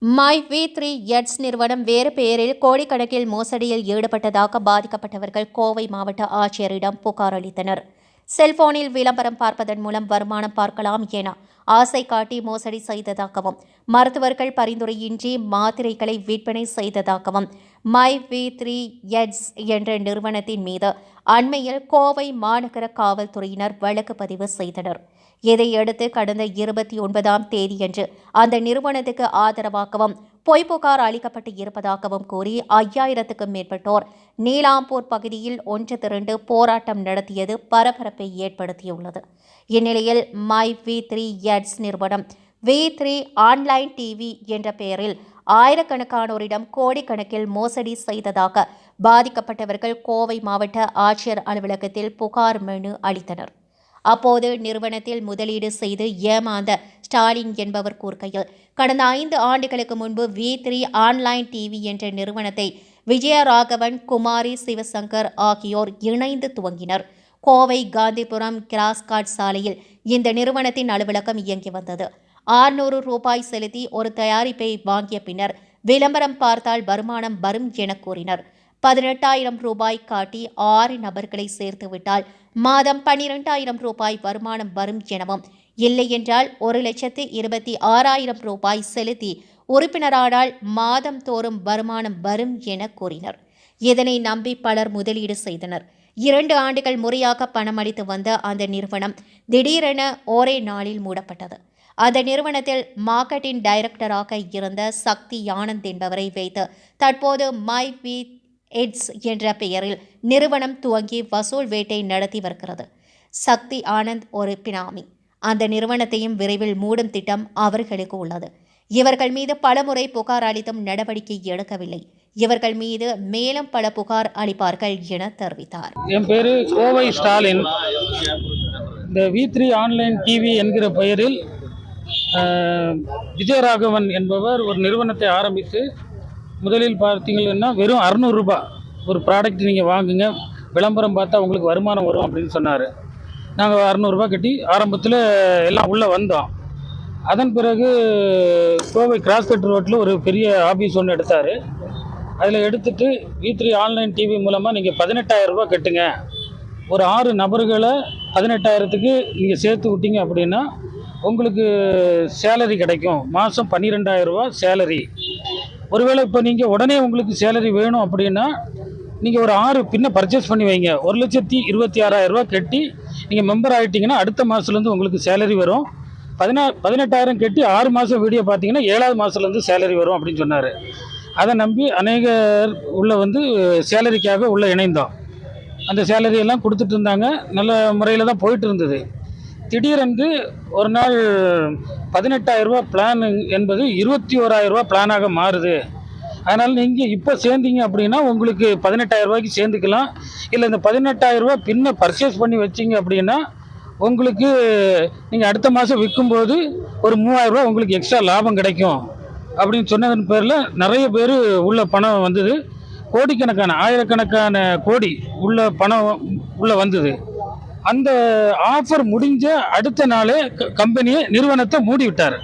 மை-வி3 எட்ஸ் நிறுவனம் வேறு பெயரில் கோடிக்கணக்கில் மோசடியில் ஈடுபட்டதாக பாதிக்கப்பட்டவர்கள் கோவை மாவட்ட ஆட்சியரிடம் புகார் அளித்தனர். செல்போனில் விளம்பரம் பார்ப்பதன் மூலம் வருமானம் பார்க்கலாம் என ஆசை காட்டி மோசடி செய்ததாகவும், மருத்துவர்கள் பரிந்துரையின்றி மாத்திரைகளை விற்பனை செய்ததாகவும் மை-வி3 எட்ஸ் என்ற நிறுவனத்தின் மீது அண்மையில் கோவை மாநகர காவல்துறையினர் வழக்கு பதிவு செய்தனர். இதையடுத்து கடந்த 29ஆம் தேதியன்று அந்த நிறுவனத்துக்கு ஆதரவாகவும் பொய் புகார் அளிக்கப்பட்டு இருப்பதாகவும் கூறி 5000க்கும் மேற்பட்டோர் நீலாம்பூர் பகுதியில் ஒன்று திரண்டு போராட்டம் நடத்தியது பரபரப்பை ஏற்படுத்தியுள்ளது. இந்நிலையில் மை-வி3 எட்ஸ் நிறுவனம் வி3 ஆன்லைன் டிவி என்ற பெயரில் ஆயிரக்கணக்கானோரிடம் கோடிக்கணக்கில் மோசடி செய்ததாக பாதிக்கப்பட்டவர்கள் கோவை மாவட்ட ஆட்சியர் அலுவலகத்தில் புகார் மனு அளித்தனர். அப்போது நிறுவனத்தில் முதலீடு செய்து ஏமாந்த ஸ்டாலின் என்பவர் கூறுகையில், கடந்த 5 ஆண்டுகளுக்கு முன்பு வி3 ஆன்லைன் டிவி என்ற நிறுவனத்தை விஜயராகவன், குமாரி சிவசங்கர் ஆகியோர் இணைந்து துவங்கினர். கோவை காந்திபுரம் கிராஸ்காட் சாலையில் இந்த நிறுவனத்தின் அலுவலகம் இயங்கி வந்தது. 600 ரூபாய் செலுத்தி ஒரு தயாரிப்பை வாங்கிய பின்னர் விளம்பரம் பார்த்தால் வருமானம் வரும் என கூறினர். 18,000 ரூபாய் காட்டி 6 நபர்களை சேர்த்துவிட்டால் மாதம் 12,000 ரூபாய் வருமானம் வரும் எனவும், இல்லை என்றால் 1,26,000 ரூபாய் செலுத்தி உறுப்பினரானால் மாதம் தோறும் வருமானம் வரும் என கூறினர். இதனை நம்பி பலர் முதலீடு செய்தனர். 2 ஆண்டுகள் முறையாக பணம் அளித்து வந்த அந்த நிறுவனம் திடீரென ஒரே நாளில் மூடப்பட்டது. அந்த நிறுவனத்தில் மார்க்கெட்டிங் டைரக்டராக இருந்த சக்தி ஆனந்த் என்பவரை வைத்து தற்போது மை-வி எட்ஸ் என்ற பெயரில் நிறுவனம் துவங்கி வசூல் வேட்டை நடத்தி வருகிறது. சக்தி ஆனந்த் ஒரு பினாமி. அந்த நிறுவனத்தையும் விரைவில் மூடும் திட்டம் அவர்களுக்கு உள்ளது. இவர்கள் மீது பலமுறை புகார் அளித்தும் நடவடிக்கை எடுக்கவில்லை. இவர்கள் மீது மேலும் பல புகார் அளிப்பார்கள் என தெரிவித்தார். என் பேரு கோவை ஸ்டாலின். இந்த வி3 ஆன்லைன் டிவி என்கிற பெயரில் விஜயராகவன் என்பவர் ஒரு நிறுவனத்தை ஆரம்பித்து, முதலில் பார்த்தீங்கன்னா வெறும் 600 ரூபாய் ஒரு ப்ராடக்ட் நீங்கள் வாங்குங்க, விளம்பரம் பார்த்தா உங்களுக்கு வருமானம் வரும் அப்படின்னு சொன்னார். நாங்கள் 600 ரூபாய் கட்டி ஆரம்பத்தில் எல்லாம் உள்ளே வந்தோம். அதன் பிறகு கோவை கிராஸ்கட் ரோட்டில் ஒரு பெரிய ஆஃபீஸ் ஒன்று எடுத்தார். அதில் எடுத்துகிட்டு வி3 ஆன்லைன் டிவி மூலமாக நீங்கள் 18,000 ரூபாய் கட்டுங்க, ஒரு 6 நபர்களை 18,000த்துக்கு நீங்கள் சேர்த்து விட்டீங்க அப்படின்னா உங்களுக்கு சேலரி கிடைக்கும். மாதம் 12,000 ரூபாய் சேலரி. ஒருவேளை இப்போ நீங்கள் உடனே உங்களுக்கு சேலரி வேணும் அப்படின்னா நீங்கள் ஒரு 6 பின்ன பர்ச்சேஸ் பண்ணி வைங்க. 1,26,000 ரூபா கட்டி நீங்கள் மெம்பர் ஆகிட்டிங்கன்னா அடுத்த மாதத்துலேருந்து உங்களுக்கு சேலரி வரும். 18,000 கட்டி 6 மாதம் வீடியோ பார்த்தீங்கன்னா 7வது மாதத்துலேருந்து சேலரி வரும் அப்படின்னு சொன்னார். அதை நம்பி அநேகர் உள்ளே சேலரிக்காக உள்ளே இணைந்தோம். அந்த சேலரியெல்லாம் கொடுத்துட்டு இருந்தாங்க. நல்ல முறையில் தான் போயிட்டு இருந்தது. திடீரென்று ஒரு நாள் 18,000 ரூபா பிளான் என்பது 21,000 ரூபா பிளானாக மாறுது. அதனால் நீங்கள் இப்போ சேர்ந்தீங்க அப்படின்னா உங்களுக்கு 18,000 ரூபாய்க்கு சேர்ந்துக்கலாம். இல்லை இந்த 18,000 ரூபா பின்ன பர்ச்சேஸ் பண்ணி வச்சிங்க அப்படின்னா உங்களுக்கு நீங்கள் அடுத்த மாதம் விற்கும்போது ஒரு 3,000 ரூபா உங்களுக்கு எக்ஸ்ட்ரா லாபம் கிடைக்கும் அப்படின்னு சொன்னதன் பேரில் நிறைய பேர் உள்ள பணம் வந்தது. கோடிக்கணக்கான, ஆயிரக்கணக்கான கோடி உள்ள பணம் உள்ளே வந்தது. அந்த ஆஃபர் முடிஞ்ச அடுத்த நாளே கம்பெனியை, நிறுவனத்தை மூடி விட்டார்.